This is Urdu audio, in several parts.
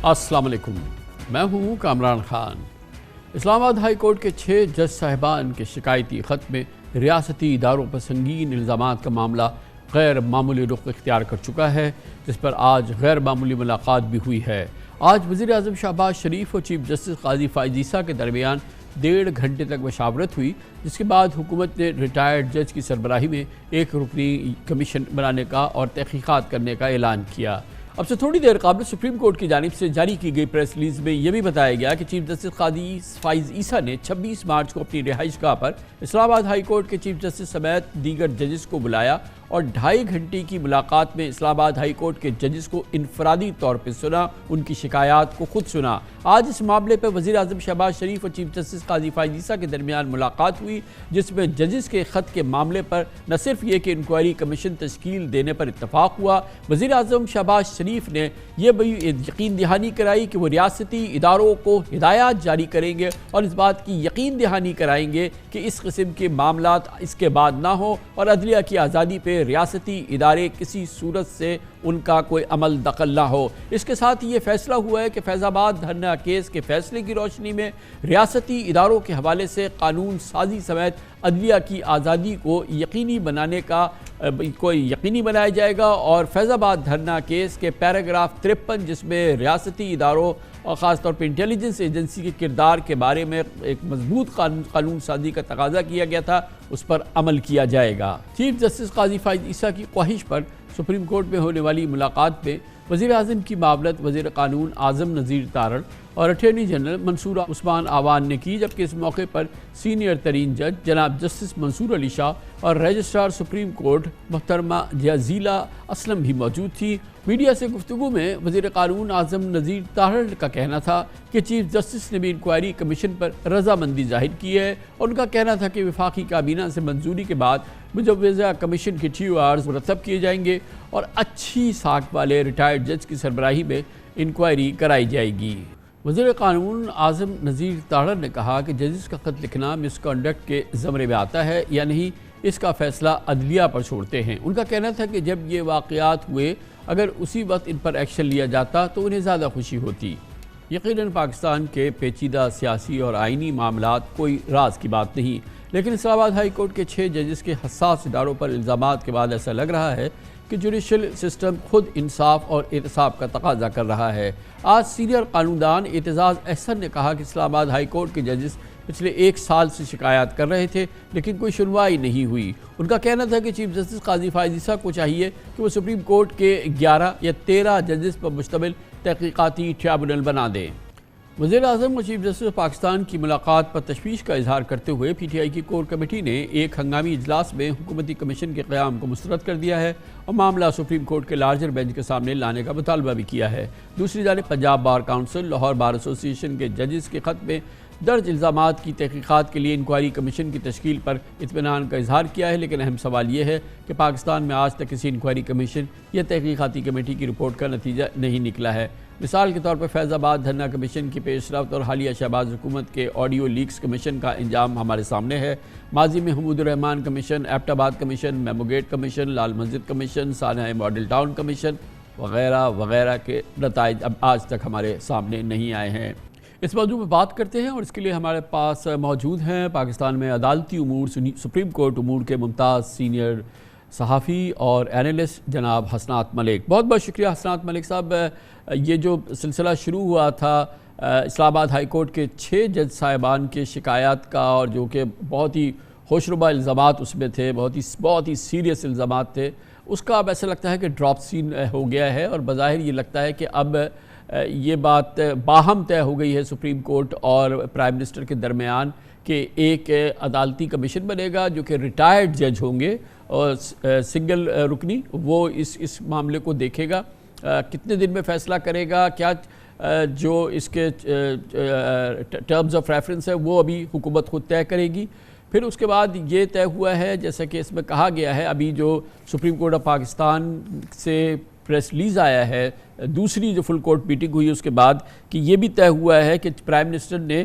السلام علیکم، میں ہوں کامران خان۔ اسلام آباد ہائی کورٹ کے 6 جج صاحبان کے شکایتی خط میں ریاستی اداروں پر سنگین الزامات کا معاملہ غیر معمولی رخ اختیار کر چکا ہے، جس پر آج غیر معمولی ملاقات بھی ہوئی ہے۔ آج وزیر اعظم شہباز شریف اور چیف جسٹس قاضی فائز عیسیٰ کے درمیان 1.5 گھنٹے تک مشاورت ہوئی، جس کے بعد حکومت نے ریٹائرڈ جج کی سربراہی میں ایک رکنی کمیشن بنانے کا اور تحقیقات کرنے کا اعلان کیا۔ اب سے تھوڑی دیر قبل سپریم کورٹ کی جانب سے جاری کی گئی پریس ریلیز میں یہ بھی بتایا گیا کہ چیف جسٹس قاضی فائز عیسیٰ نے 26 مارچ کو اپنی رہائش گاہ پر اسلام آباد ہائی کورٹ کے چیف جسٹس سمیت دیگر ججز کو بلایا اور 2.5 گھنٹے کی ملاقات میں اسلام آباد ہائی کورٹ کے ججز کو انفرادی طور پر سنا، ان کی شکایات کو خود سنا۔ آج اس معاملے پر وزیر اعظم شہباز شریف اور چیف جسٹس قاضی فائز عیسیٰ کے درمیان ملاقات ہوئی، جس میں ججز کے خط کے معاملے پر نہ صرف یہ کہ انکوائری کمیشن تشکیل دینے پر اتفاق ہوا، وزیر اعظم شہباز شریف نے یہ بھی یقین دہانی کرائی کہ وہ ریاستی اداروں کو ہدایات جاری کریں گے اور اس بات کی یقین دہانی کرائیں گے کہ اس قسم کے معاملات اس کے بعد نہ ہوں اور عدلیہ کی آزادی پہ ریاستی ادارے کسی صورت سے ان کا کوئی عمل دخل نہ ہو۔ اس کے ساتھ یہ فیصلہ ہوا ہے کہ فیض آباد دھرنا کیس کے فیصلے کی روشنی میں ریاستی اداروں کے حوالے سے قانون سازی سمیت عدلیہ کی آزادی کو یقینی بنایا جائے گا اور فیض آباد دھرنا کیس کے پیراگراف 53 جس میں ریاستی اداروں اور خاص طور پر انٹیلیجنس ایجنسی کے کردار کے بارے میں ایک مضبوط قانون سازی کا تقاضا کیا گیا تھا، اس پر عمل کیا جائے گا۔ چیف جسٹس قاضی فائز عیسیٰ کی خواہش پر سپریم کورٹ میں ہونے والی ملاقات میں وزیر اعظم کی معاونت وزیر قانون اعظم نذیر تارڑ اور اٹارنی جنرل منصورہ عثمان آوان نے کی، جبکہ اس موقع پر سینئر ترین جج جناب جسٹس منصور علی شاہ اور رجسٹرار سپریم کورٹ محترمہ جزیلہ اسلم بھی موجود تھی۔ میڈیا سے گفتگو میں وزیر قانون اعظم نذیر تارڑ کا کہنا تھا کہ چیف جسٹس نے بھی انکوائری کمیشن پر رضامندی ظاہر کی ہے اور ان کا کہنا تھا کہ وفاقی کابینہ سے منظوری کے بعد مجوزہ کمیشن کے TORs مرتب کیے جائیں گے اور اچھی ساکھ والے ریٹائرڈ جج کی سربراہی میں انکوائری کرائی جائے گی۔ وزیر قانون اعظم نذیر تارڑ نے کہا کہ ججز کا خط لکھنا مس کنڈکٹ کے زمرے میں آتا ہے یا نہیں، اس کا فیصلہ عدلیہ پر چھوڑتے ہیں۔ ان کا کہنا تھا کہ جب یہ واقعات ہوئے اگر اسی وقت ان پر ایکشن لیا جاتا تو انہیں زیادہ خوشی ہوتی۔ یقیناً پاکستان کے پیچیدہ سیاسی اور آئینی معاملات کوئی راز کی بات نہیں، لیکن اسلام آباد ہائی کورٹ کے 6 ججز کے حساس اداروں پر الزامات کے بعد ایسا لگ رہا ہے کہ جوڈیشل سسٹم خود انصاف اور احتساب کا تقاضا کر رہا ہے۔ آج سینئر قانوندان اعتزاز احسن نے کہا کہ اسلام آباد ہائی کورٹ کے ججز پچھلے 1 سال سے شکایات کر رہے تھے لیکن کوئی سنوائی نہیں ہوئی۔ ان کا کہنا تھا کہ چیف جسٹس قاضی فائز عیسیٰ کو چاہیے کہ وہ سپریم کورٹ کے 11 یا 13 ججز پر مشتمل تحقیقاتی ٹریبونل بنا دیں۔ وزیر اعظم اور چیف جسٹس پاکستان کی ملاقات پر تشویش کا اظہار کرتے ہوئے PTI کی کور کمیٹی نے ایک ہنگامی اجلاس میں حکومتی کمیشن کے قیام کو مسترد کر دیا ہے اور معاملہ سپریم کورٹ کے لارجر بینچ کے سامنے لانے کا مطالبہ بھی کیا ہے۔ دوسری جانب پنجاب بار کونسل، لاہور بار ایسوسی ایشن کے ججز کے خط میں درج الزامات کی تحقیقات کے لیے انکوائری کمیشن کی تشکیل پر اطمینان کا اظہار کیا ہے، لیکن اہم سوال یہ ہے کہ پاکستان میں آج تک کسی انکوائری کمیشن یا تحقیقاتی کمیٹی کی رپورٹ کا نتیجہ نہیں نکلا ہے۔ مثال کے طور پر فیض آباد دھرنا کمیشن کی پیش رفت اور حالیہ شہباز حکومت کے آڈیو لیکس کمیشن کا انجام ہمارے سامنے ہے۔ ماضی میں حمود الرحمان کمیشن، ایبٹ آباد commission, memo get commission, Lal Masjid commission, سانحہ ماڈل ٹاؤن کمیشن وغیرہ وغیرہ کے نتائج اب آج تک ہمارے سامنے نہیں آئے ہیں۔ اس موضوع پر بات کرتے ہیں اور اس کے لیے ہمارے پاس موجود ہیں پاکستان میں عدالتی امور سپریم کورٹ امور کے ممتاز سینئر صحافی اور اینالسٹ جناب حسنات ملک۔ بہت بہت شکریہ حسنات ملک صاحب۔ یہ جو سلسلہ شروع ہوا تھا اسلام آباد ہائی کورٹ کے 6 جج صاحبان کے شکایات کا اور جو کہ بہت ہی ہوشربا الزامات اس میں تھے، بہت ہی سیریس الزامات تھے، اس کا اب ایسا لگتا ہے کہ ڈراپ سین ہو گیا ہے اور بظاہر یہ لگتا ہے کہ اب یہ بات باہم طے ہو گئی ہے سپریم کورٹ اور پرائم منسٹر کے درمیان کہ ایک عدالتی کمیشن بنے گا جو کہ ریٹائرڈ جج ہوں گے اور سنگل رکنی، وہ اس معاملے کو دیکھے گا، کتنے دن میں فیصلہ کرے گا، کیا جو اس کے ٹرمز آف ریفرنس ہے وہ ابھی حکومت خود طے کرے گی۔ پھر اس کے بعد یہ طے ہوا ہے جیسا کہ اس میں کہا گیا ہے، ابھی جو سپریم کورٹ آف پاکستان سے پریس ریلیز آیا ہے دوسری جو فل کورٹ میٹنگ ہوئی اس کے بعد، کہ یہ بھی طے ہوا ہے کہ پرائم منسٹر نے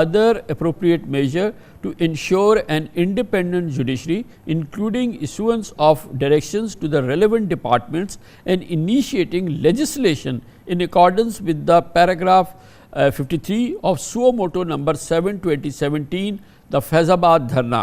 other appropriate measure to ensure an independent judiciary, including issuance of directions to the relevant departments and initiating legislation in accordance with the paragraph 53 of Suo Motu number 7 2017 the Faizabad dharna.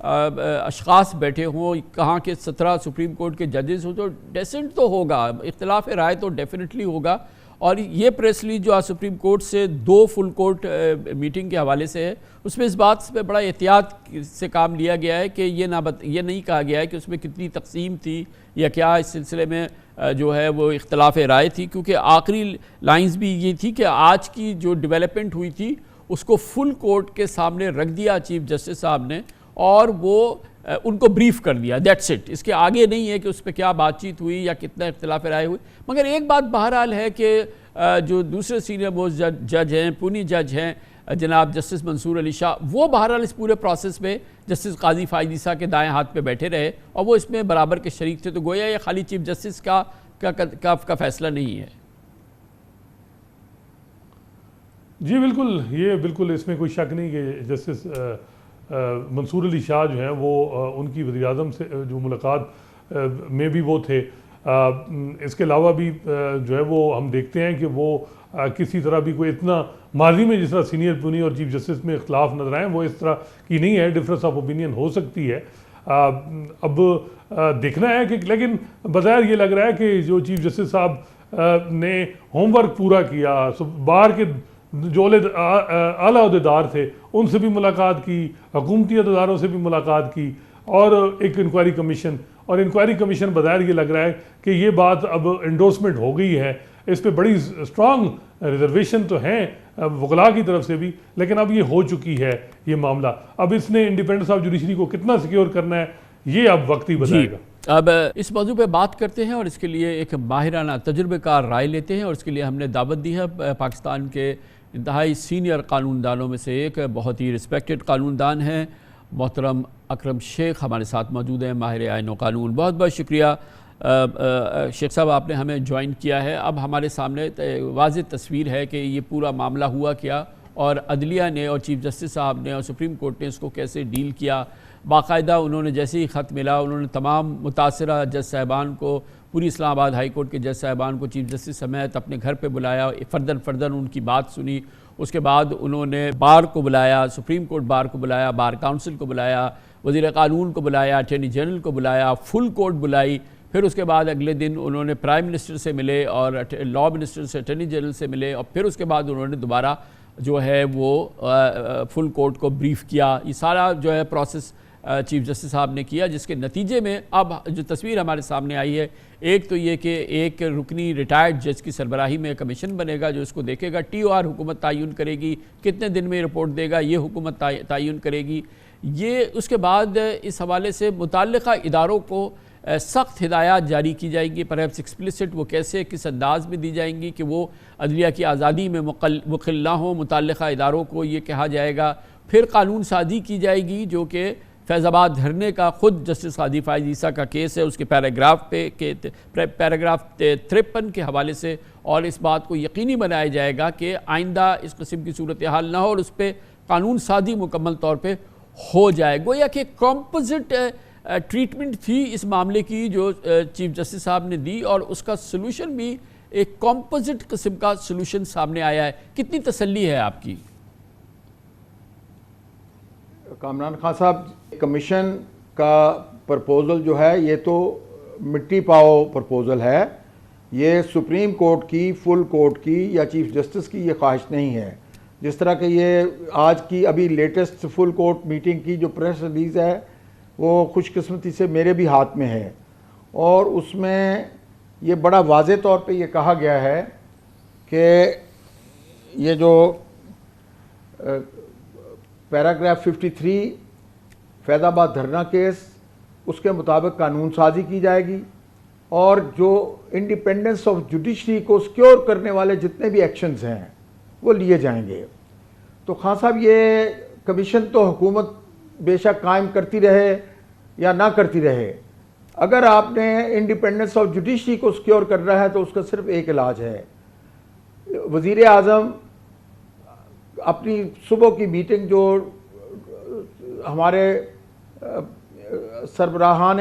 اشخاص بیٹھے ہوں، کہاں کے 17 سپریم کورٹ کے ججز ہوں، تو ڈیسنٹ تو ہوگا، اختلاف رائے تو ڈیفینیٹلی ہوگا. اور یہ پریس ریلیز جو آج سپریم کورٹ سے 2 فل کورٹ میٹنگ کے حوالے سے ہے، اس میں اس بات پہ بڑا احتیاط سے کام لیا گیا ہے کہ یہ نہیں کہا گیا ہے کہ اس میں کتنی تقسیم تھی یا کیا اس سلسلے میں جو ہے وہ اختلاف رائے تھی، کیونکہ آخری لائنز بھی یہ تھی کہ آج کی جو ڈیولپمنٹ ہوئی تھی اس کو فل کورٹ کے سامنے رکھ دیا چیف جسٹس صاحب نے اور وہ ان کو بریف کر دیا، دیٹس اٹ. اس کے آگے نہیں ہے کہ اس پہ کیا بات چیت ہوئی یا کتنا اختلاف رائے ہوئی. مگر ایک بات بہرحال ہے کہ جو دوسرے سینئر موسٹ جج ہیں، پونی جج ہیں جناب جسٹس منصور علی شاہ، وہ بہرحال اس پورے پروسیس میں جسٹس قاضی فائز عیسیٰ کے دائیں ہاتھ پہ بیٹھے رہے اور وہ اس میں برابر کے شریک تھے. تو گویا یہ خالی چیف جسٹس کا فیصلہ نہیں ہے. جی بالکل، یہ بالکل اس میں کوئی شک نہیں کہ جسٹس منصور علی شاہ جو ہیں وہ ان کی وزیر اعظم سے جو ملاقات میں بھی وہ تھے. اس کے علاوہ بھی جو ہے وہ ہم دیکھتے ہیں کہ وہ کسی طرح بھی کوئی اتنا ماضی میں جس طرح سینئر پونی اور چیف جسٹس میں اختلاف نظر آئے وہ اس طرح کی نہیں ہے. ڈفرینس آف اوپینین ہو سکتی ہے. اب دیکھنا ہے کہ لیکن بظاہر یہ لگ رہا ہے کہ جو چیف جسٹس صاحب نے ہوم ورک پورا کیا، باہر کے جو اعلیٰ عہدیدار تھے ان سے بھی ملاقات کی، حکومتی اداروں سے بھی ملاقات کی، اور ایک انکوائری کمیشن، اور انکوائری کمیشن بظاہر یہ لگ رہا ہے کہ یہ بات اب انڈورسمنٹ ہو گئی ہے. اس پہ بڑی اسٹرانگ ریزرویشن تو ہیں وکلاء کی طرف سے بھی، لیکن اب یہ ہو چکی ہے یہ معاملہ. اب اس نے انڈیپینڈنس آف جوڈیشری کو کتنا سیکیور کرنا ہے یہ اب وقت ہی بتائے گا. اب اس موضوع پہ بات کرتے ہیں اور اس کے لیے ایک ماہرانہ تجربے کار رائے لیتے ہیں، اور اس کے لیے ہم نے دعوت دی ہے پاکستان کے انتہائی سینئر قانون دانوں میں سے ایک، بہت ہی رسپیکٹڈ قانون دان ہیں محترم اکرم شیخ ہمارے ساتھ موجود ہیں، ماہر آئین و قانون. بہت بہت شکریہ شیخ صاحب، آپ نے ہمیں جوائن کیا ہے. اب ہمارے سامنے واضح تصویر ہے کہ یہ پورا معاملہ ہوا کیا اور عدلیہ نے اور چیف جسٹس صاحب نے اور سپریم کورٹ نے اس کو کیسے ڈیل کیا. باقاعدہ انہوں نے جیسے ہی خط ملا انہوں نے تمام متاثرہ جج صاحبان کو، پوری اسلام آباد ہائی کورٹ کے جج صاحبان کو چیف جسٹس سمیت اپنے گھر پہ بلایا، فرداً ان کی بات سنی. اس کے بعد انہوں نے بار کو بلایا، سپریم کورٹ بار کو بلایا، بار کاؤنسل کو بلایا، وزیر قانون کو بلایا، اٹارنی جنرل کو بلایا، فل کورٹ بلائی. پھر اس کے بعد اگلے دن انہوں نے پرائم منسٹر سے ملے اور لا منسٹر سے، اٹارنی جنرل سے ملے، اور پھر اس کے بعد انہوں نے دوبارہ جو ہے وہ فل کورٹ کو بریف کیا. یہ سارا جو ہے پروسیس چیف جسٹس صاحب نے کیا، جس کے نتیجے میں اب جو تصویر ہمارے سامنے آئی ہے، ایک تو یہ کہ ایک رکنی ریٹائرڈ جج کی سربراہی میں کمیشن بنے گا جو اس کو دیکھے گا. ٹی او آر حکومت تعین کرے گی، کتنے دن میں رپورٹ دے گا یہ حکومت تعین کرے گی. یہ اس کے بعد اس حوالے سے متعلقہ اداروں کو سخت ہدایات جاری کی جائیں گی، پرہیپس ایکسپلیسٹ وہ کیسے کس انداز میں دی جائیں گی کہ وہ عدلیہ کی آزادی میں مخل نہ ہوں. متعلقہ اداروں کو یہ کہا جائے گا. پھر قانون سازی کی جائے گی جو کہ فیض آباد دھرنے کا خود جسٹس قاضی فائز عیسیٰ کا کیس ہے، اس کے پیراگراف 53 کے حوالے سے، اور اس بات کو یقینی بنایا جائے گا کہ آئندہ اس قسم کی صورتحال نہ ہو اور اس پہ قانون سازی مکمل طور پہ ہو جائے. گویا کہ کمپوزٹ ٹریٹمنٹ تھی اس معاملے کی جو چیف جسٹس صاحب نے دی، اور اس کا سلوشن بھی ایک کمپوزٹ قسم کا سلوشن سامنے آیا ہے. کتنی تسلی ہے آپ کی؟ کامران خان صاحب، کمیشن کا پرپوزل جو ہے یہ تو مٹی پاؤ پرپوزل ہے. یہ سپریم کورٹ کی، فل کورٹ کی یا چیف جسٹس کی یہ خواہش نہیں ہے. جس طرح کہ یہ آج کی ابھی لیٹسٹ فل کورٹ میٹنگ کی جو پریس ریلیز ہے وہ خوش قسمتی سے میرے بھی ہاتھ میں ہے، اور اس میں یہ بڑا واضح طور پہ یہ کہا گیا ہے کہ یہ جو پیراگراف 53 فیض آباد دھرنا کیس، اس کے مطابق قانون سازی کی جائے گی، اور جو انڈیپینڈنس آف جوڈیشری کو سیکیور کرنے والے جتنے بھی ایکشنز ہیں وہ لیے جائیں گے. تو خان صاحب، یہ کمیشن تو حکومت بے شک قائم کرتی رہے یا نہ کرتی رہے، اگر آپ نے انڈیپینڈنس آف جوڈیشری کو سیکیور کر رہا ہے تو اس کا صرف ایک علاج ہے. وزیر اعظم اپنی صبح کی میٹنگ جو ہمارے سربراہان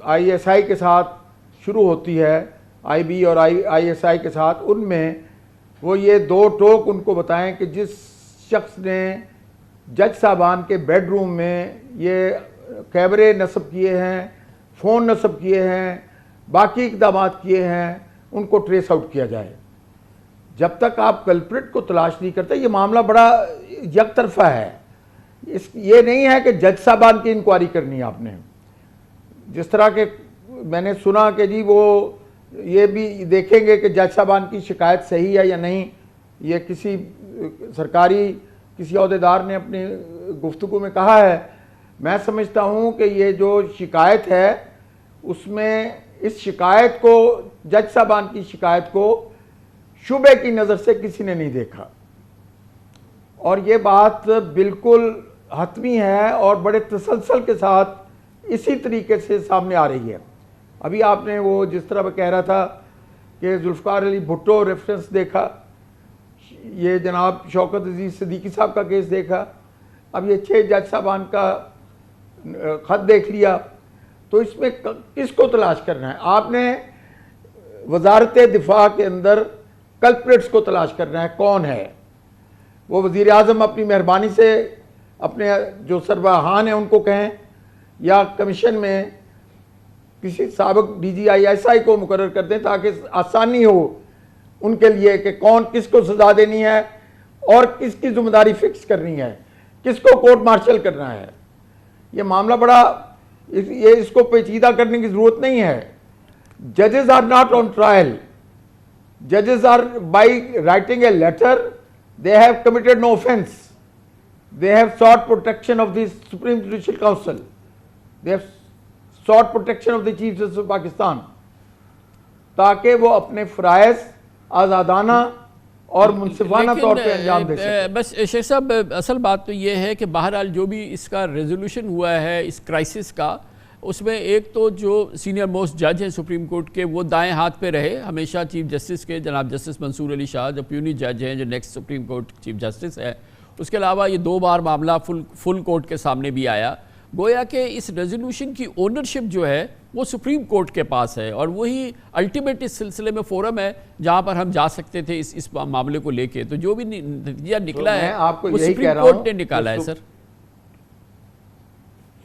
آئی ایس آئی کے ساتھ شروع ہوتی ہے، آئی بی اور آئی ایس آئی کے ساتھ، ان میں وہ یہ 2 ٹوک ان کو بتائیں کہ جس شخص نے جج صاحبان کے بیڈ روم میں یہ کیمرے نصب کیے ہیں، فون نصب کیے ہیں، باقی اقدامات کیے ہیں، ان کو ٹریس آؤٹ کیا جائے۔ جب تک آپ کلپریٹ کو تلاش نہیں کرتے، یہ معاملہ بڑا یک طرفہ ہے۔ یہ نہیں ہے کہ جج صاحبان کی انکوائری کرنی ہے آپ نے، جس طرح کہ میں نے سنا کہ جی وہ یہ بھی دیکھیں گے کہ جج صاحبان کی شکایت صحیح ہے یا نہیں۔ یہ کسی سرکاری کسی عہدیدار نے اپنی گفتگو میں کہا ہے۔ میں سمجھتا ہوں کہ یہ جو شکایت ہے اس میں اس شکایت کو، جج صاحبان کی شکایت کو شبے کی نظر سے کسی نے نہیں دیکھا، اور یہ بات بالکل حتمی ہے اور بڑے تسلسل کے ساتھ اسی طریقے سے سامنے آ رہی ہے۔ ابھی آپ نے وہ جس طرح کہہ رہا تھا کہ ذوالفقار علی بھٹو ریفرنس دیکھا، یہ جناب شوکت عزیز صدیقی صاحب کا کیس دیکھا، اب یہ 6 جج صاحبان کا خط دیکھ لیا، تو اس میں کس کو تلاش کرنا ہے؟ آپ نے وزارت دفاع کے اندر کلپریٹس کو تلاش کرنا ہے، کون ہے وہ؟ وزیر اعظم اپنی مہربانی سے اپنے جو سربراہان ہیں ان کو کہیں، یا کمیشن میں کسی سابق D G I S I کو مقرر کر دیں تاکہ آسانی ہو ان کے لیے کہ کون کس کو سزا دینی ہے اور کس کی ذمہ داری فکس کرنی ہے، کس کو کورٹ مارشل کرنا ہے۔ یہ معاملہ بڑا، یہ اس کو پیچیدہ کرنے کی ضرورت نہیں ہے۔ ججز آر ناٹ آن ٹرائل، ججز are by writing a letter they have committed no offense, they have sought protection of the Supreme Judicial Council, they have sought protection of the Chief Justice of Pakistan، تاکہ وہ اپنے فرائض آزادانہ اور منصفانہ طور پہ انجام دے سکیں۔ بس شیخ صاحب، اصل بات تو یہ ہے کہ بہرحال جو بھی اس کا ریزولوشن ہوا ہے اس کرائسس کا، اس میں ایک تو جو سینئر موسٹ جج ہیں سپریم کورٹ کے، وہ دائیں ہاتھ پہ رہے ہمیشہ چیف جسٹس کے، جناب جسٹس منصور علی شاہ جو پیونی جج ہیں، جو next supreme court chief justice ہے۔ اس کے علاوہ یہ 2 بار معاملہ فل کورٹ کے سامنے بھی آیا، گویا کہ اس ریزولوشن کی اونرشپ جو ہے وہ سپریم کورٹ کے پاس ہے، اور وہی الٹیمیٹ اس سلسلے میں فورم ہے جہاں پر ہم جا سکتے تھے اس معاملے کو لے کے۔ تو جو بھی نتیجہ نکلا ہے وہ سپریم کورٹ نے نکالا ہے۔ سر،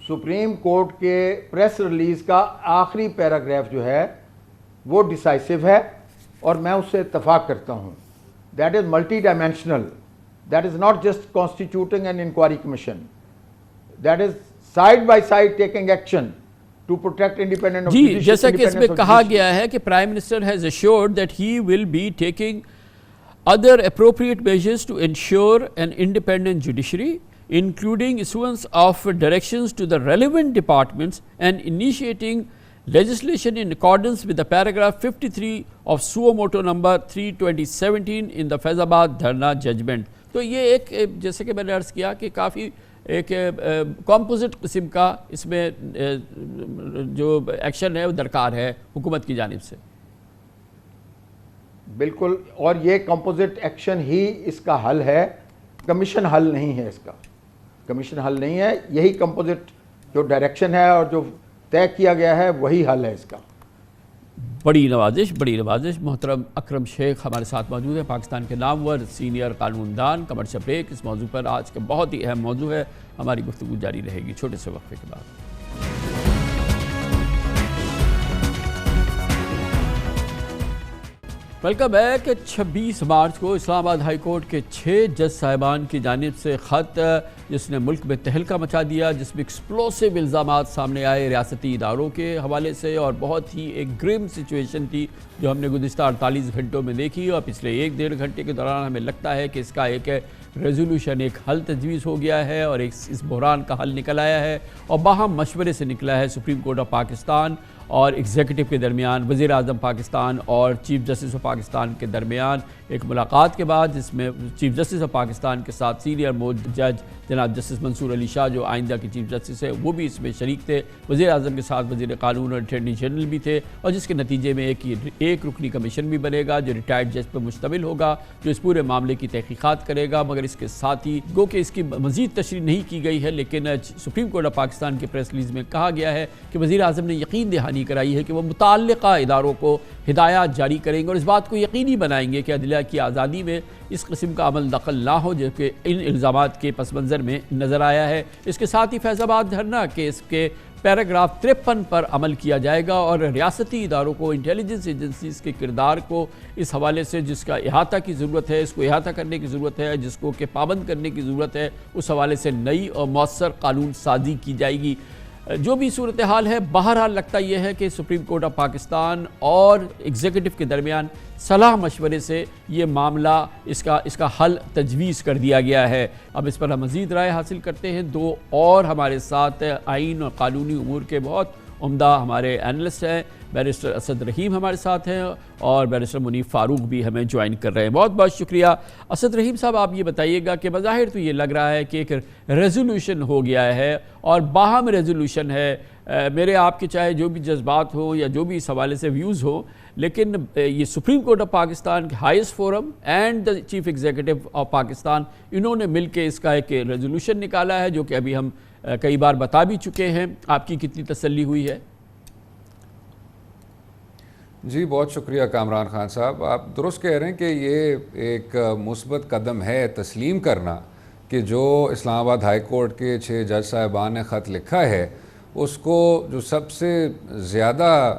سپریم کورٹ کے پریس ریلیز کا آخری پیراگراف جو ہے وہ ڈیسائسو ہے، اور میں اس سے اتفاق کرتا ہوں۔ That is multidimensional, that is not just constituting an inquiry commission, that is side by side taking action to protect independent. جی، جیسا کہ اس میں کہا گیا ہے کہ prime minister has assured that he will be taking other appropriate measures to ensure an independent judiciary, including issuance of directions to the relevant departments and initiating legislation in accordance with the paragraph 53 of Suo Motu number 3/2017 in the Faizabad Dharna judgment۔ تو یہ ایک جیسے کہ میں نے عرض کیا کہ کافی ایک کمپوزٹ قسم کا اس میں جو ایکشن ہے وہ درکار ہے حکومت کی جانب سے۔ بالکل، اور یہ کمپوزٹ ایکشن ہی اس کا حل ہے، کمیشن حل نہیں ہے، اس کا کمیشن حل نہیں ہے، یہی کمپوزٹ جو ڈائریکشن ہے اور جو طے کیا گیا ہے وہی حل ہے اس کا۔ بڑی نوازش۔ محترم اکرم شیخ ہمارے ساتھ موجود ہے، پاکستان کے نامور سینئر قانون دان۔ کمرشل بریک اس موضوع پر، آج کا بہت ہی اہم موضوع ہے، ہماری گفتگو جاری رہے گی چھوٹے سے وقفے کے بعد۔ Welcome back. 26 مارچ کو اسلام آباد ہائی کورٹ کے 6 جج صاحبان کی جانب سے خط جس نے ملک میں تہلکہ مچا دیا، جس میں ایکسپلوسیو الزامات سامنے آئے ریاستی اداروں کے حوالے سے، اور بہت ہی ایک گرم سچویشن تھی جو ہم نے گزشتہ 48 گھنٹوں میں دیکھی، اور پچھلے 1-1.5 گھنٹے کے دوران ہمیں لگتا ہے کہ اس کا ایک ریزولوشن، ایک حل تجویز ہو گیا ہے، اور اس بحران کا حل نکل آیا ہے، اور باہم مشورے سے نکلا ہے سپریم کورٹ آف پاکستان اور ایگزیکٹو کے درمیان، وزیر اعظم پاکستان اور چیف جسٹس آف پاکستان کے درمیان ایک ملاقات کے بعد، جس میں چیف جسٹس آف پاکستان کے ساتھ سینئر موسٹ جج جناب جسٹس منصور علی شاہ جو آئندہ کے چیف جسٹس ہے وہ بھی اس میں شریک تھے، وزیر اعظم کے ساتھ وزیر قانون اور اٹارنی جنرل بھی تھے، اور جس کے نتیجے میں ایک رکنی کمیشن بھی بنے گا جو ریٹائرڈ جج پر مشتمل ہوگا، جو اس پورے معاملے کی تحقیقات کرے گا۔ مگر اس کے ساتھ ہی گو کہ اس کی مزید تشریح نہیں کی گئی ہے، لیکن سپریم کورٹ آف پاکستان کے پریس ریلیز میں کہا گیا ہے کہ وزیر اعظم نے یقین دہانی تسلی کرائی ہے کہ وہ متعلقہ اداروں کو ہدایات جاری کریں گے اور اس بات کو یقینی بنائیں گے کہ عدلیہ کی آزادی میں اس قسم کا عمل دخل نہ ہو جو کہ ان الزامات کے پس منظر میں نظر آیا ہے۔ اس کے ساتھ ہی فیض آباد دھرنا کیس کے پیراگراف 53 پر عمل کیا جائے گا اور ریاستی اداروں کو، انٹیلیجنس ایجنسیز کے کردار کو اس حوالے سے جس کا احاطہ کی ضرورت ہے، اس کو احاطہ کرنے کی ضرورت ہے، جس کو کہ پابند کرنے کی ضرورت ہے، اس حوالے سے نئی اور مؤثر قانون سازی کی جائے گی۔ جو بھی صورتحال ہے، بہرحال لگتا یہ ہے کہ سپریم کورٹ آف پاکستان اور ایگزیکٹو کے درمیان صلاح مشورے سے یہ معاملہ اس کا حل تجویز کر دیا گیا ہے۔ اب اس پر ہم مزید رائے حاصل کرتے ہیں۔ دو اور ہمارے ساتھ آئین اور قانونی امور کے بہت عمدہ ہمارے اینالسٹ ہیں، بیرسٹر اسد رحیم ہمارے ساتھ ہیں اور بیرسٹر منیف فاروق بھی ہمیں جوائن کر رہے ہیں۔ بہت بہت شکریہ۔ اسد رحیم صاحب، آپ یہ بتائیے گا کہ بظاہر تو یہ لگ رہا ہے کہ ایک ریزولوشن ہو گیا ہے اور باہم ریزولوشن ہے، میرے آپ کے چاہے جو بھی جذبات ہوں یا جو بھی اس حوالے سے ویوز ہوں، لیکن یہ سپریم کورٹ آف پاکستان کے highest forum and the chief executive of Pakistan, انہوں نے مل کے اس کا ایک ریزولوشن نکالا ہے جو کہ ابھی ہم کئی بار بتا بھی چکے ہیں۔ آپ کی کتنی تسلی ہوئی ہے؟ جی بہت شکریہ کامران خان صاحب، آپ درست کہہ رہے ہیں کہ یہ ایک مثبت قدم ہے تسلیم کرنا کہ جو اسلام آباد ہائی کورٹ کے 6 جج صاحبان نے خط لکھا ہے اس کو جو سب سے زیادہ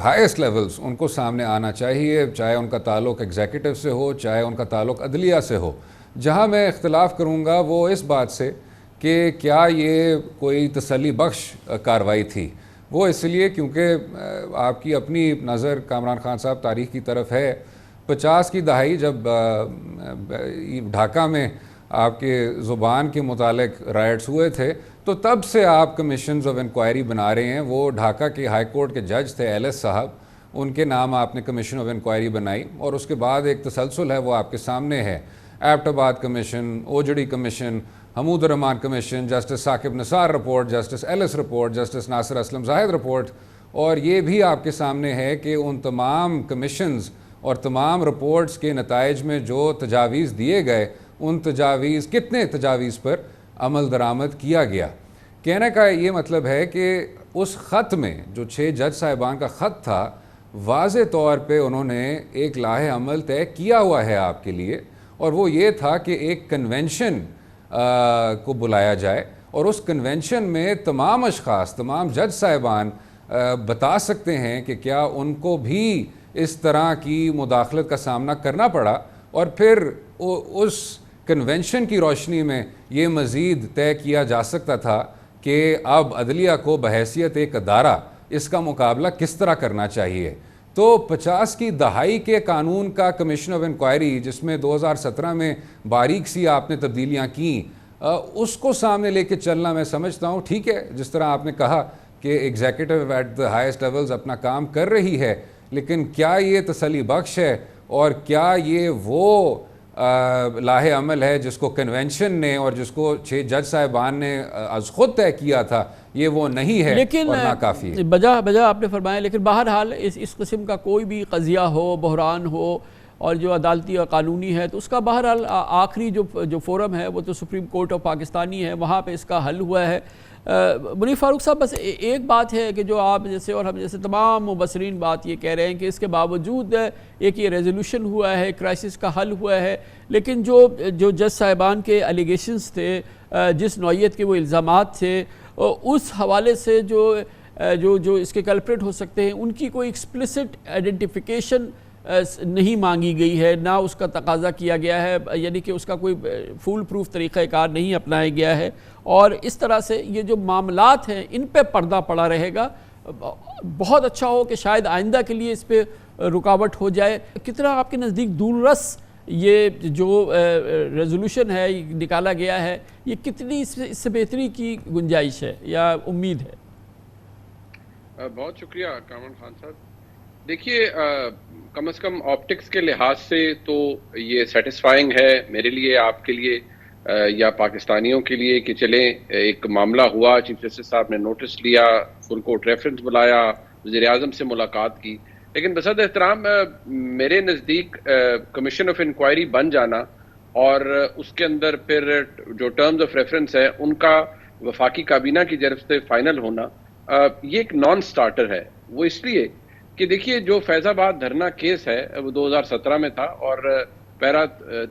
ہائیسٹ لیولز ان کو سامنے آنا چاہیے، چاہے ان کا تعلق ایگزیکٹو سے ہو چاہے ان کا تعلق عدلیہ سے ہو۔ جہاں میں اختلاف کروں گا وہ اس بات سے کہ کیا یہ کوئی تسلی بخش کارروائی تھی، وہ اس لیے کیونکہ آپ کی اپنی نظر کامران خان صاحب تاریخ کی طرف ہے۔ 50 کی دہائی جب ڈھاکہ میں آپ کے زبان کے متعلق رائٹس ہوئے تھے تو تب سے آپ کمیشنز آف انکوائری بنا رہے ہیں۔ وہ ڈھاکہ کے ہائی کورٹ کے جج تھے ایل ایس صاحب، ان کے نام آپ نے کمیشن آف انکوائری بنائی اور اس کے بعد ایک تسلسل ہے وہ آپ کے سامنے ہے۔ Abbottabad commission, Ojhri commission, Hamood ur Rehman commission, justice Saqib Nisar report, justice Ellis report, justice Nasir Aslam Zahid report, اور یہ بھی آپ کے سامنے ہے کہ ان تمام کمیشنز اور تمام رپورٹس کے نتائج میں جو تجاویز دیے گئے ان تجاویز کتنے تجاویز پر عمل درآمد کیا گیا۔ کہنے کا یہ مطلب ہے کہ اس خط میں جو 6 جج صاحبان کا خط تھا واضح طور پہ انہوں نے ایک لاہ عمل طے کیا ہوا ہے آپ کے لیے، اور وہ یہ تھا کہ ایک کنونشن کو بلایا جائے اور اس کنونشن میں تمام اشخاص، تمام جج صاحبان بتا سکتے ہیں کہ کیا ان کو بھی اس طرح کی مداخلت کا سامنا کرنا پڑا، اور پھر اس کنونشن کی روشنی میں یہ مزید طے کیا جا سکتا تھا کہ اب عدلیہ کو بحیثیت ایک ادارہ اس کا مقابلہ کس طرح کرنا چاہیے۔ تو 50 کی دہائی کے قانون کا کمیشن آف انکوائری جس میں 2017 میں باریک سی آپ نے تبدیلیاں کیں، اس کو سامنے لے کے چلنا میں سمجھتا ہوں ٹھیک ہے، جس طرح آپ نے کہا کہ executive at the highest levels اپنا کام کر رہی ہے، لیکن کیا یہ تسلی بخش ہے اور کیا یہ وہ لاہ عمل ہے جس کو کنونشن نے اور جس کو 6 جج صاحبان نے از خود طے کیا تھا؟ یہ وہ نہیں ہے اور ناکافی ہے۔ بجا آپ نے فرمایا، لیکن بہرحال اس قسم کا کوئی بھی قضیہ ہو، بحران ہو اور جو عدالتی اور قانونی ہے تو اس کا بہرحال آخری جو فورم ہے وہ تو سپریم کورٹ آف پاکستانی ہے، وہاں پہ اس کا حل ہوا ہے۔ منیف فاروق صاحب، بس ایک بات ہے کہ جو آپ جیسے اور ہم جیسے تمام مبصرین بات یہ کہہ رہے ہیں کہ اس کے باوجود ایک یہ ریزولوشن ہوا ہے، کرائسس کا حل ہوا ہے، لیکن جو جج صاحبان کے الیگیشنز تھے، جس نوعیت کے وہ الزامات تھے، اس حوالے سے جو اس کے کلپریٹ ہو سکتے ہیں ان کی کوئی ایکسپلیسٹ آئیڈینٹیفیکیشن نہیں مانگی گئی ہے، نہ اس کا تقاضا کیا گیا ہے، یعنی کہ اس کا کوئی فول پروف طریقہ کار نہیں اپنایا گیا ہے، اور اس طرح سے یہ جو معاملات ہیں ان پہ پردہ پڑا رہے گا۔ بہت اچھا ہو کہ شاید آئندہ کے لیے اس پہ رکاوٹ ہو جائے۔ کتنا آپ کے نزدیک دور رس یہ جو ریزولوشن ہے نکالا گیا ہے، یہ کتنی اس سے بہتری کی گنجائش ہے یا امید ہے؟ بہت شکریہ کامران خان صاحب۔ دیکھیے، کم از کم آپٹکس کے لحاظ سے تو یہ سیٹسفائنگ ہے میرے لیے، آپ کے لیے یا پاکستانیوں کے لیے کہ چلیں ایک معاملہ ہوا، چیف جسٹس صاحب نے نوٹس لیا، فل کورٹ ریفرنس بلایا، وزیر اعظم سے ملاقات کی، لیکن بصد احترام میرے نزدیک کمیشن آف انکوائری بن جانا اور اس کے اندر پھر جو ٹرمز آف ریفرنس ہے ان کا وفاقی کابینہ کی جانب سے فائنل ہونا، یہ ایک نان سٹارٹر ہے. وہ اس لیے کہ دیکھیے جو فیض آباد دھرنا کیس ہے وہ 2017 میں تھا اور پیرا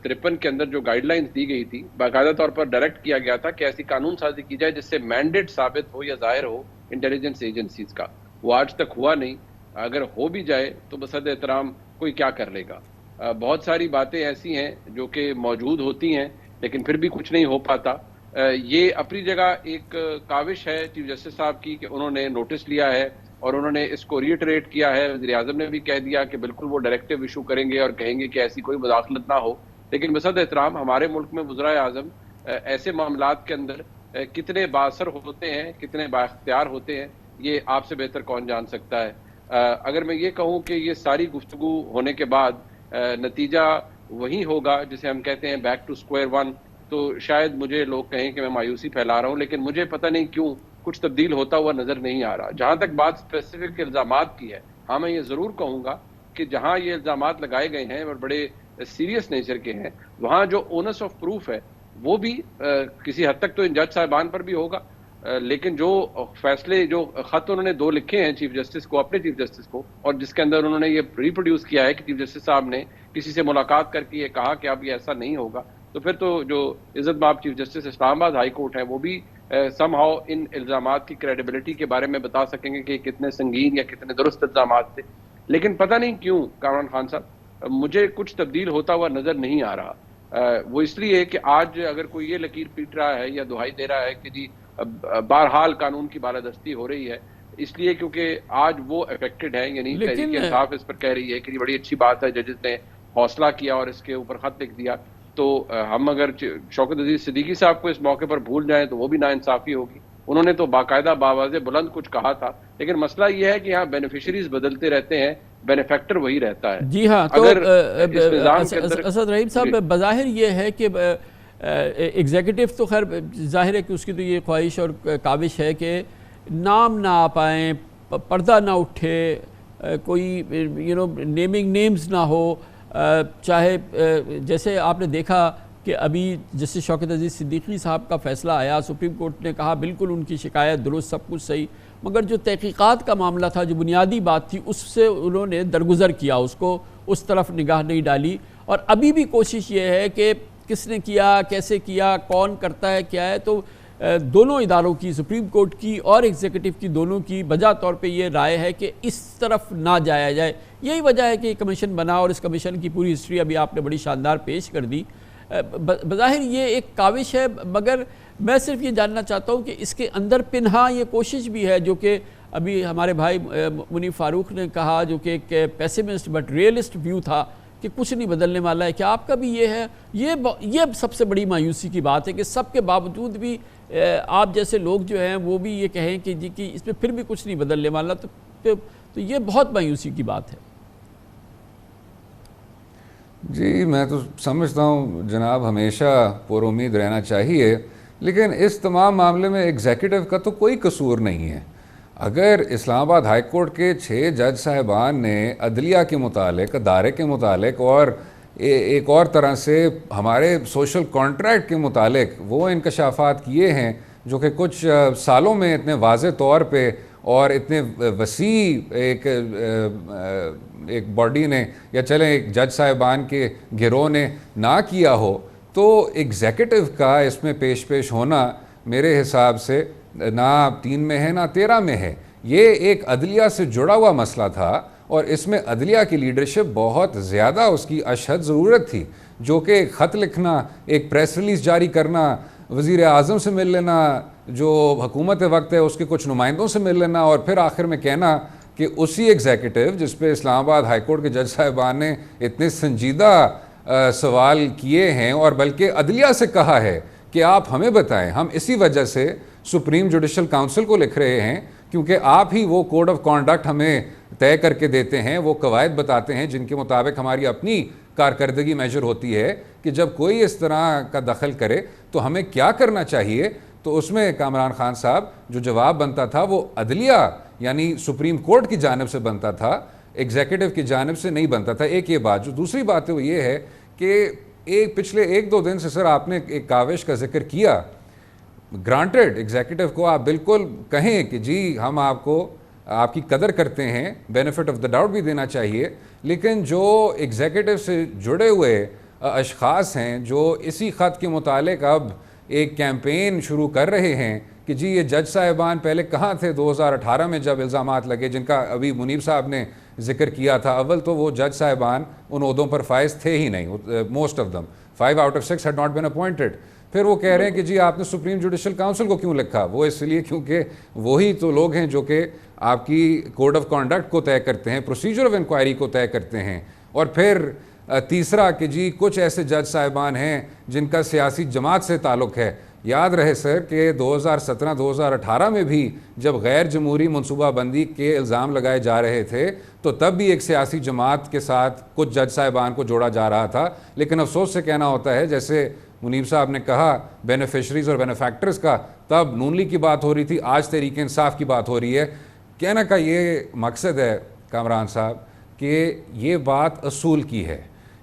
53 کے اندر جو گائیڈ لائنز دی گئی تھی باقاعدہ طور پر ڈائریکٹ کیا گیا تھا کہ ایسی قانون سازی کی جائے جس سے مینڈیٹ ثابت ہو یا ظاہر ہو انٹیلیجنس ایجنسیز کا. وہ آج تک ہوا نہیں. اگر ہو بھی جائے تو بصد احترام کوئی کیا کر لے گا. بہت ساری باتیں ایسی ہیں جو کہ موجود ہوتی ہیں لیکن پھر بھی کچھ نہیں ہو پاتا. یہ اپنی جگہ ایک کاوش ہے چیف جسٹس صاحب کی کہ انہوں نے نوٹس لیا ہے اور انہوں نے اس کو ریٹریٹ کیا ہے. وزیر اعظم نے بھی کہہ دیا کہ بالکل وہ ڈائریکٹو ایشو کریں گے اور کہیں گے کہ ایسی کوئی مداخلت نہ ہو. لیکن بصد احترام ہمارے ملک میں وزرائے اعظم ایسے معاملات کے اندر کتنے بااثر ہوتے ہیں, کتنے بااختیار ہوتے ہیں, یہ آپ سے بہتر کون جان سکتا ہے. اگر میں یہ کہوں کہ یہ ساری گفتگو ہونے کے بعد نتیجہ وہی ہوگا جسے ہم کہتے ہیں بیک ٹو اسکوائر ون, تو شاید مجھے لوگ کہیں کہ میں مایوسی پھیلا رہا ہوں, لیکن مجھے پتہ نہیں کیوں کچھ تبدیل ہوتا ہوا نظر نہیں آ رہا. جہاں تک بات اسپیسیفک الزامات کی ہے, ہاں میں یہ ضرور کہوں گا کہ جہاں یہ الزامات لگائے گئے ہیں اور بڑے سیریس نیچر کے ہیں, وہاں جو اونس آف پروف ہے وہ بھی کسی حد تک تو ان جج صاحبان پر بھی ہوگا. لیکن جو فیصلے, جو خط انہوں نے 2 لکھے ہیں چیف جسٹس کو, اپنے چیف جسٹس کو, اور جس کے اندر انہوں نے یہ ریپروڈیوس کیا ہے کہ چیف جسٹس صاحب نے کسی سے ملاقات کر کے یہ کہا کہ اب یہ ایسا نہیں ہوگا, تو پھر تو جو عزت مآب چیف جسٹس اسلام آباد ہائی کورٹ ہے وہ بھی سم ہاؤ ان الزامات کی کریڈیبلٹی کے بارے میں بتا سکیں گے کہ کتنے سنگین یا کتنے درست الزامات تھے. لیکن پتہ نہیں کیوں کامران خان صاحب مجھے کچھ تبدیل ہوتا ہوا نظر نہیں آ رہا. وہ اس لیے کہ آج اگر کوئی یہ لکیر پیٹ رہا ہے یا دہائی دے رہا ہے کہ جی بہرحال قانون کی بالادستی ہو رہی ہے, اس لیے کیونکہ آج وہ افیکٹڈ ہے, یعنی تحریک انصاف اس پر کہہ رہی ہے کہ یہ بڑی اچھی بات ہے ججز نے حوصلہ کیا اور اس کے اوپر خط لکھ دیا, تو ہم اگر شوکت عزیز صدیقی صاحب کو اس موقع پر بھول جائیں تو وہ بھی ناانصافی ہوگی. انہوں نے تو باقاعدہ باواضح بلند کچھ کہا تھا, لیکن مسئلہ یہ ہے کہ یہاں بینیفیشریز بدلتے رہتے ہیں, بینیفیکٹر وہی رہتا ہے. جی ہاں, تو اگر اسد رحیم صاحب بظاہر یہ ہے کہ ایگزیکٹو تو خیر ظاہر ہے کہ اس کی تو یہ خواہش اور کاوش ہے کہ نام نہ آ پائیں, پردہ نہ اٹھے, کوئی نیمنگ نیمز نہ ہو, چاہے جیسے آپ نے دیکھا کہ ابھی جسٹس شوکت عزیز صدیقی صاحب کا فیصلہ آیا, سپریم کورٹ نے کہا بالکل ان کی شکایت درست, سب کچھ صحیح, مگر جو تحقیقات کا معاملہ تھا, جو بنیادی بات تھی, اس سے انہوں نے درگزر کیا, اس کو اس طرف نگاہ نہیں ڈالی. اور ابھی بھی کوشش یہ ہے کہ کس نے کیا, کیسے کیا, کون کرتا ہے, کیا ہے. تو دونوں اداروں کی, سپریم کورٹ کی اور ایگزیکٹو کی, دونوں کی بجا طور پہ یہ رائے ہے کہ اس طرف نہ جایا جائے. یہی وجہ ہے کہ یہ کمیشن بنا اور اس کمیشن کی پوری ہسٹری ابھی آپ نے بڑی شاندار پیش کر دی. بظاہر یہ ایک کاوش ہے, مگر میں صرف یہ جاننا چاہتا ہوں کہ اس کے اندر پنہا یہ کوشش بھی ہے, جو کہ ابھی ہمارے بھائی منیف فاروق نے کہا, جو کہ ایک پیسمسٹ بٹ ریئلسٹ ویو تھا کہ کچھ نہیں بدلنے والا ہے. کیا آپ کا بھی یہ ہے؟ یہ سب سے بڑی مایوسی کی بات ہے کہ سب کے باوجود بھی آپ جیسے لوگ جو ہیں وہ بھی یہ کہیں کہ جی کہ اس میں پھر بھی کچھ نہیں بدلنے والا, تو یہ بہت مایوسی کی بات ہے. جی میں تو سمجھتا ہوں جناب ہمیشہ پر امید رہنا چاہیے, لیکن اس تمام معاملے میں ایگزیکٹو کا تو کوئی قصور نہیں ہے. اگر اسلام آباد ہائی کورٹ کے 6 جج صاحبان نے عدلیہ کے متعلق, ادارے کے متعلق اور ایک اور طرح سے ہمارے سوشل کانٹریکٹ کے متعلق وہ انکشافات کیے ہیں جو کہ کچھ سالوں میں اتنے واضح طور پہ اور اتنے وسیع ایک باڈی نے یا چلیں ایک جج صاحبان کے گروہ نے نہ کیا ہو, تو ایگزیکٹو کا اس میں پیش ہونا میرے حساب سے نہ 3 میں ہے نہ 13 میں ہے. یہ ایک عدلیہ سے جڑا ہوا مسئلہ تھا اور اس میں عدلیہ کی لیڈرشپ بہت زیادہ اس کی اشد ضرورت تھی, جو کہ ایک خط لکھنا, ایک پریس ریلیز جاری کرنا, وزیر اعظم سے مل لینا, جو حکومت وقت ہے اس کے کچھ نمائندوں سے مل لینا, اور پھر آخر میں کہنا کہ اسی ایگزیکٹو جس پہ اسلام آباد ہائی کورٹ کے جج صاحبان نے اتنے سنجیدہ سوال کیے ہیں اور بلکہ عدلیہ سے کہا ہے کہ آپ ہمیں بتائیں, ہم اسی وجہ سے سپریم جوڈیشل کاؤنسل کو لکھ رہے ہیں کیونکہ آپ ہی وہ کوڈ آف کانڈکٹ ہمیں طے کر کے دیتے ہیں, وہ قواعد بتاتے ہیں جن کے مطابق ہماری اپنی کارکردگی میجر ہوتی ہے کہ جب کوئی اس طرح کا دخل کرے تو ہمیں کیا کرنا چاہیے. تو اس میں کامران خان صاحب جو جواب بنتا تھا وہ عدلیہ یعنی سپریم کورٹ کی جانب سے بنتا تھا, ایگزیکٹو کی جانب سے نہیں بنتا تھا. ایک یہ بات. جو دوسری بات ہے وہ یہ ہے کہ پچھلے 1-2 دن سے سر آپ نے ایک کاوش کا ذکر کیا, گرانٹڈ ایگزیکٹو کو آپ بالکل کہیں کہ جی ہم آپ کو آپ کی قدر کرتے ہیں, بینیفٹ آف دا ڈاؤٹ بھی دینا چاہیے, لیکن جو ایگزیکٹو سے جڑے ہوئے اشخاص ہیں جو اسی خط کے متعلق اب ایک کیمپین شروع کر رہے ہیں کہ جی یہ جج صاحبان پہلے کہاں تھے 2018 میں جب الزامات لگے جن کا ابھی منیب صاحب نے ذکر کیا تھا. اول تو وہ جج صاحبان ان عہدوں پر فائز تھے ہی نہیں, most of them 5 out of 6 had not been appointed. پھر وہ کہہ رہے ہیں کہ جی آپ نے سپریم جوڈیشل کاؤنسل کو کیوں لکھا؟ وہ اس لیے کیونکہ وہی تو لوگ ہیں جو کہ آپ کی کوڈ آف کانڈکٹ کو طے کرتے ہیں, پروسیجر آف انکوائری کو طے کرتے ہیں. اور پھر تیسرا کہ جی کچھ ایسے جج صاحبان ہیں جن کا سیاسی جماعت سے تعلق ہے. یاد رہے سر کہ 2017-2018 میں بھی جب غیر جمہوری منصوبہ بندی کے الزام لگائے جا رہے تھے تو تب بھی ایک سیاسی جماعت کے ساتھ کچھ جج صاحبان کو جوڑا جا رہا تھا. لیکن افسوس سے کہنا ہوتا ہے جیسے منیب صاحب نے کہا بینیفیشریز اور بینیفیکٹرز کا, تب نون لیگ کی بات ہو رہی تھی, آج تحریک انصاف کی بات ہو رہی ہے. کہنے کا یہ مقصد ہے کامران صاحب کہ یہ بات اصول کی ہے,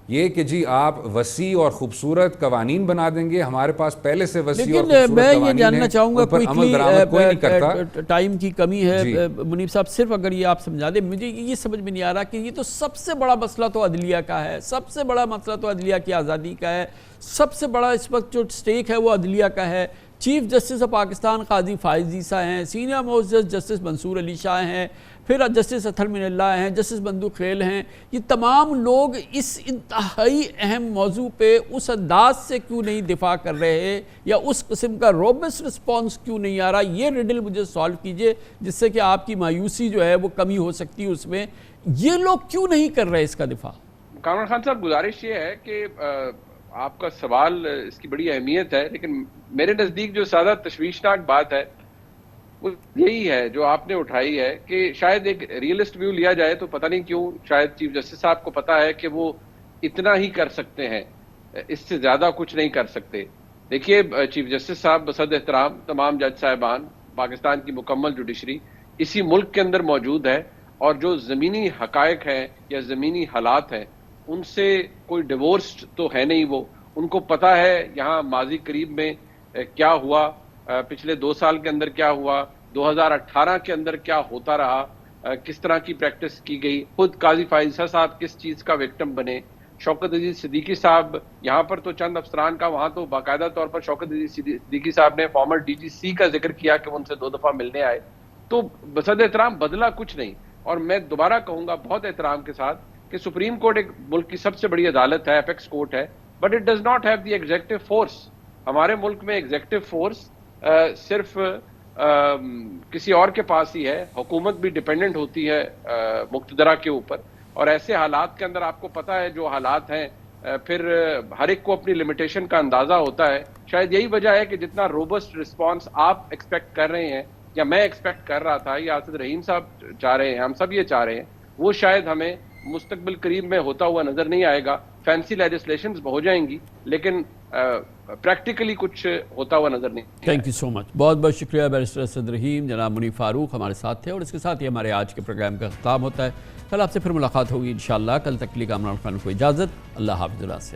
یہ کہ جی آپ وسیع اور خوبصورت قوانین بنا دیں گے, ہمارے پاس پہلے سے وسیع اور خوبصورت میں قوانین یہ جاننا چاہوں گا کوئی نہیں کرتا. ٹائم کی کمی ہے منیب صاحب, صرف اگر یہ آپ سمجھا دیں, مجھے یہ سمجھ میں نہیں آ رہا کہ یہ تو سب سے بڑا مسئلہ تو عدلیہ کا ہے, سب سے بڑا مسئلہ تو عدلیہ کی آزادی کا ہے, سب سے بڑا اس وقت جو سٹیک ہے وہ عدلیہ کا ہے. چیف جسٹس آف پاکستان قاضی فائز عیسیٰ ہیں, سینئر موسٹ جسٹس منصور علی شاہ ہیں, پھر جسٹس اطہر من اللہ ہیں, جسٹس بندو خیل ہیں. یہ تمام لوگ اس انتہائی اہم موضوع پہ اس انداز سے کیوں نہیں دفاع کر رہے یا اس قسم کا روبسٹ رسپانس کیوں نہیں آ رہا؟ یہ ریڈل مجھے سالو کیجئے جس سے کہ آپ کی مایوسی جو ہے وہ کمی ہو سکتی ہے اس میں. یہ لوگ کیوں نہیں کر رہے اس کا دفاع؟ کامران خان صاحب, گزارش یہ ہے کہ آپ کا سوال اس کی بڑی اہمیت ہے, لیکن میرے نزدیک جو زیادہ تشویشناک بات ہے وہ یہی ہے جو آپ نے اٹھائی ہے کہ شاید ایک ریئلسٹ ویو لیا جائے تو پتہ نہیں کیوں شاید چیف جسٹس صاحب کو پتا ہے کہ وہ اتنا ہی کر سکتے ہیں, اس سے زیادہ کچھ نہیں کر سکتے. دیکھیے چیف جسٹس صاحب بصد احترام تمام جج صاحبان, پاکستان کی مکمل جوڈیشری اسی ملک کے اندر موجود ہے, اور جو زمینی حقائق ہیں یا زمینی حالات ہیں ان سے کوئی ڈیورسڈ تو ہے نہیں. وہ ان کو پتا ہے یہاں ماضی قریب میں کیا ہوا, پچھلے 2 سال کے اندر کیا ہوا, 2018 کے اندر کیا ہوتا رہا, کس طرح کی پریکٹس کی گئی. خود قاضی فائز صاحب کس چیز کا وکٹم بنے, شوکت عزیز صدیقی صاحب, یہاں پر تو چند افسران کا, وہاں تو باقاعدہ طور پر شوکت عزیز صدیقی صاحب نے فارمر ڈی جی سی کا ذکر کیا کہ وہ ان سے 2 دفعہ ملنے آئے. تو بصد احترام بدلا کچھ نہیں. اور میں دوبارہ کہوں گا بہت احترام کے ساتھ کہ سپریم کورٹ ایک ملک کی سب سے بڑی عدالت ہے, اپیکس کورٹ ہے, but it does not have the executive force. ہمارے ملک میں ایگزیکٹو فورس صرف کسی اور کے پاس ہی ہے. حکومت بھی ڈیپینڈنٹ ہوتی ہے مقتدرہ کے اوپر, اور ایسے حالات کے اندر آپ کو پتا ہے جو حالات ہیں, پھر ہر ایک کو اپنی لمیٹیشن کا اندازہ ہوتا ہے. شاید یہی وجہ ہے کہ جتنا روبسٹ رسپانس آپ ایکسپیکٹ کر رہے ہیں یا میں ایکسپیکٹ کر رہا تھا یا اسد رحیم صاحب چاہ رہے ہیں, ہم سب یہ چاہ رہے ہیں, وہ شاید ہمیں مستقبل قریب میں ہوتا ہوا نظر نہیں آئے گا. فینسی لیجسلیشنز ہو جائیں گی لیکن پریکٹیکلی کچھ ہوتا ہوا نظر نہیں. تھینک یو سو مچ, بہت بہت شکریہ بیرسٹر اسد رحیم. جناب منیب فاروق ہمارے ساتھ تھے, اور اس کے ساتھ ہی ہمارے آج کے پروگرام کا اختتام ہوتا ہے. کل آپ سے پھر ملاقات ہوگی انشاءاللہ. کل تک کے لیے کامران خان کو اجازت. اللہ حافظ.